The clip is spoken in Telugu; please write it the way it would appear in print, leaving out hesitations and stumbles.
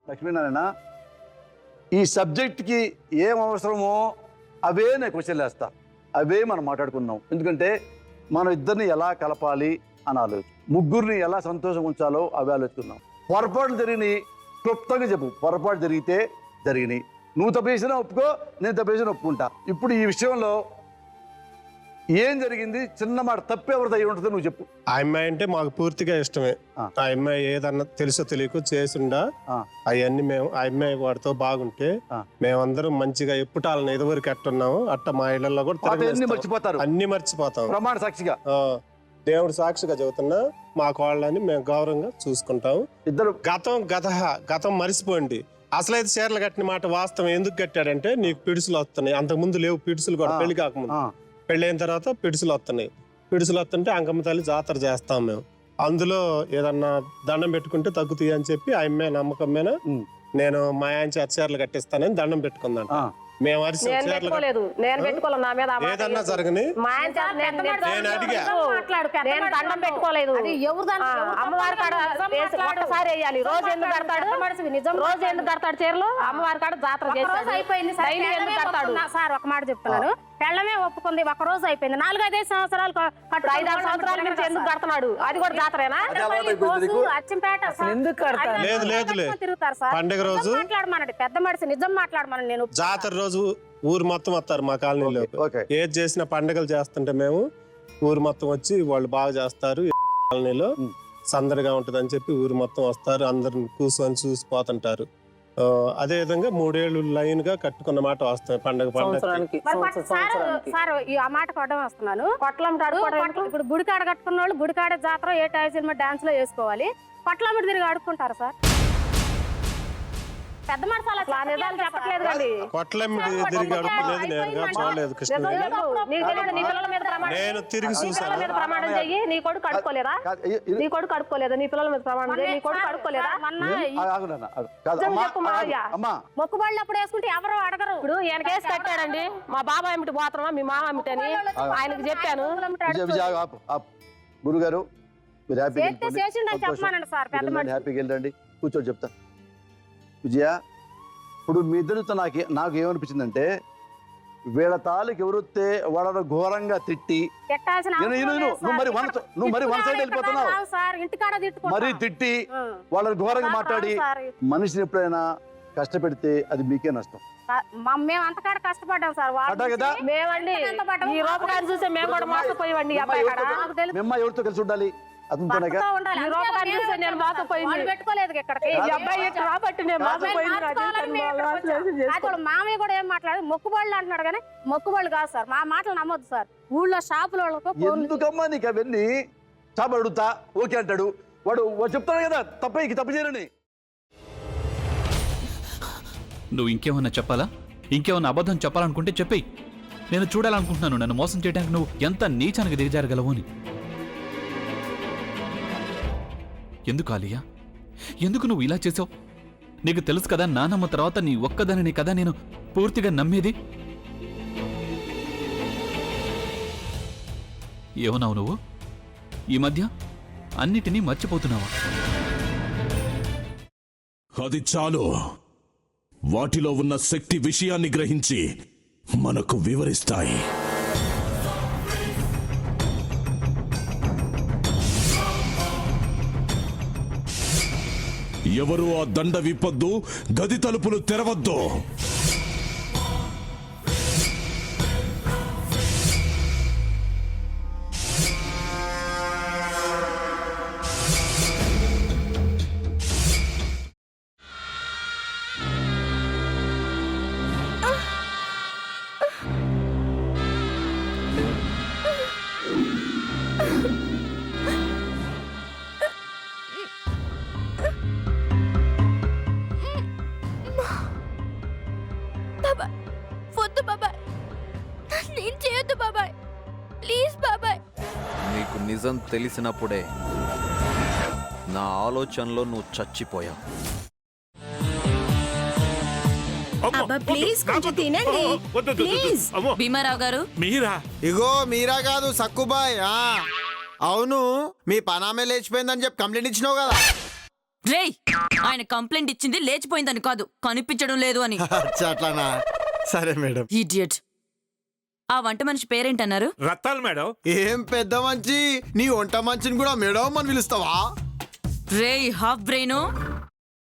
లక్ష్మీనారాయణ, ఈ సబ్జెక్ట్కి ఏం అవసరమో అవే నేను క్వశ్చన్లు వేస్తా, అవే మనం మాట్లాడుకున్నాం. ఎందుకంటే మనం ఇద్దరిని ఎలా కలపాలి అని ఆలోచన, ముగ్గురిని ఎలా సంతోషంగా ఉంచాలో అవి ఆలోచుకున్నాం. పొరపాట్లు జరిగినాయి క్లుప్తంగా చెప్పు. పొరపాటు జరిగితే జరిగినాయి, నువ్వు తప్పేసినా ఒప్పుకో, నేను తప్పేసినా ఒప్పుకుంటా. ఇప్పుడు ఈ విషయంలో ఏం జరిగింది, చిన్న మాట తప్పు ఎవరిది అయి ఉంటుందో నువ్వు చెప్పు. ఆ అమ్మాయి అంటే మాకు పూర్తిగా ఇష్టమే. ఆ అమ్మాయి ఏదన్నా తెలుసో తెలియకో చేసిండా అవన్నీ మేము ఆ అమ్మాయి వాడితో బాగుంటే మేమందరం మంచిగా ఎప్పుటాలని ఎదువరకు ఎట్టున్నాము అట్ట మా ఇళ్లలో కూడా మర్చిపోతారు, అన్ని మర్చిపోతాం. ప్రమాణ సాక్షిగా దేవుడు సాక్షిగా చెబుతున్నా మా కోళ్ళని మేము గౌరవంగా చూసుకుంటాము. ఇద్దరు గతం మరిసిపోండి. అసలైతే చీరలు కట్టిన మాట వాస్తవం. ఎందుకు కట్టాడంటే నీకు పిడుసులు వస్తున్నాయి, అంతకుముందు లేవు పిడుసులు కూడా. పెళ్లి కాకముందు, పెళ్ళైన తర్వాత పిడుసులు వస్తున్నాయి. పిడుసులు వస్తుంటే అంకమ్మ తల్లి జాతర చేస్తాం మేము. అందులో ఏదన్నా దండం పెట్టుకుంటే తగ్గుతాయి అని చెప్పి ఆ అమ్మాయి నమ్మకం మీద నేను మా ఆయన చీరలు కట్టిస్తానని దండం పెట్టుకుందాం. మేము ఏదన్నా జరగని నేను అడిగా, దండం పెట్టుకోలేదు. అమ్మవారి కాడ ఒక్కసారి వేయాలి. రోజు ఎందుకు కడతాడు, రోజు ఎందుకు కడతాడు చీరలు? అమ్మవారి కాడ జాతర చేసి అయిపోయింది సార్. ఒక మాట చెప్తున్నాను, పెళ్ళమే ఒప్పుకుంది, ఒక రోజు అయిపోయింది. 4-5 సంవత్సరాలు 5-6 సంవత్సరాల నుంచి ఎందుకు కడతాడు? అది కూడా జాతరేనా? అచ్చంపేట తిరుగుతారు సార్. పండుగ రోజు మాట్లాడమనండి, పెద్ద మనిషి నిజం మాట్లాడమనండి. నేను జాతర రోజు ఊరు మొత్తం వస్తారు మా కాలనీలో. ఏది చేసిన పండుగలు చేస్తుంటే మేము ఊరు మొత్తం వచ్చి వాళ్ళు బాగా చేస్తారు, కాలనీలో సందడిగా ఉంటది అని చెప్పి ఊరు మొత్తం వస్తారు, అందరిని కూర్చొని చూసిపోతుంటారు. అదే విధంగా 3 ఏళ్ళు లైన్ గా కట్టుకున్న మాట వస్తాయి పండుగ సార్. ఆ మాట కొట్టడం వస్తున్నాను. ఇప్పుడు గుడికాడ కట్టుకున్న వాళ్ళు గుడికాడ జాతర ఏ సినిమా డాన్స్ లో వేసుకోవాలి, పట్లమ్మ తిరిగి అడుక్కుంటారు సార్. పెద్ద మనిషి అలా నిజాలు చెప్పట్లేదు కానీ నేను తిరిగి చూసాను. ప్రమాణం చెయ్యి. నీ కొడుకు అడుక్కోలేదా? నీ కొడుకు అడుక్కోలేదా? నీ పిల్లల మీద ప్రమాణం చెయ్యి. నీ కొడుకు అడుక్కోలేదా? మొక్కుబళ్ళు అప్పుడు వేసుకుంటే ఎవరు అడగరు. ఇప్పుడు ఈయన కేసు కట్టాడండి, మా బాబా ఏమిటి పోతామా మీ మామ ఏమిటి అని ఆయనకు చెప్పాను. గురుగారు చెప్పమానండి సార్. పెద్ద మనిషి హ్యాపీగా వెళ్ళండి, కూర్చోని చెప్తా. విజయ, ఇప్పుడు మీ ఇద్దరితో నాకు ఏమనిపించిందంటే, వీళ్ళ తాలూకు ఎవరైతే వాళ్ళను ఘోరంగా తిట్టి నువ్వు మరి వన్ సైడ్ వెళ్ళిపోతున్నావు, మరీ తిట్టి వాళ్ళని ఘోరంగా మాట్లాడి మనిషిని ఎప్పుడైనా కష్టపెడితే అది మీకే నష్టం. మేము అంతకాడ కష్టపడ్డాం సార్. ఎవరితో కలిసి ఉండాలి? మామయ్య కూడా ఏం మాట్లాడు, మొక్కుబళ్ళు అంటున్నాడు కానీ మొక్కుబళ్ళు కాదు సార్. మా మాటలు నమ్మొద్దు సార్. ఊళ్ళో షాపుల ఎందుకమ్మా నీకు అవన్నీ? షాపు అడుగుతా ఓకే అంటాడు వాడు, చెప్తాడు కదా తప్పు చేయరని. నువ్వు ఇంకేమన్నా చెప్పాలా? ఇంకేమన్నా అబద్ధం చెప్పాలనుకుంటే చెప్పేయి. నేను చూడాలనుకుంటున్నాను నన్ను మోసం చేయడానికి నువ్వు ఎంత నీచానికి దిగజారగలవు అని. ఎందుకు ఆలియా, ఎందుకు నువ్వు ఇలా చేసావు? నీకు తెలుసు కదా నానమ్మ తర్వాత నీ ఒక్కదానిని కదా నేను పూర్తిగా నమ్మేది. ఏమన్నావు నువ్వు? ఈ మధ్య అన్నిటినీ మర్చిపోతున్నావా? అది చాలు. వాటిలో ఉన్న శక్తి విషయాన్ని గ్రహించి మనకు వివరిస్తాయి. ఎవరు ఆ దండ విప్పొద్దు, గది తలుపులు తెరవద్దు. నీకు నిజం తెలిసినప్పుడే నా ఆలోచనలో నువ్వు చచ్చిపోయావు. భీమారావు గారు మీరా? ఇగో మీరా కాదు సక్కుబాయ్. అవును, మీ పనామే లేచిపోయిందని చెప్పి కంప్లైంట్ ఇచ్చినావు కదా. రేయ్ ఆయన కంప్లైంట్ ఇచ్చింది లేచిపోయిందని కాదు, కనిపించడం లేదు అని. అట్లానా? సరే మేడం. ఇడియట్. ఆ వంట మనిషి పేరేంటన్నారు? రత్తాలు మేడం. ఏం పెద్ద మంచి, నీ వంట మంచిని కూడా మేడం అని పిలుస్తావా? రేయ్ హాఫ్ బ్రెయిన్,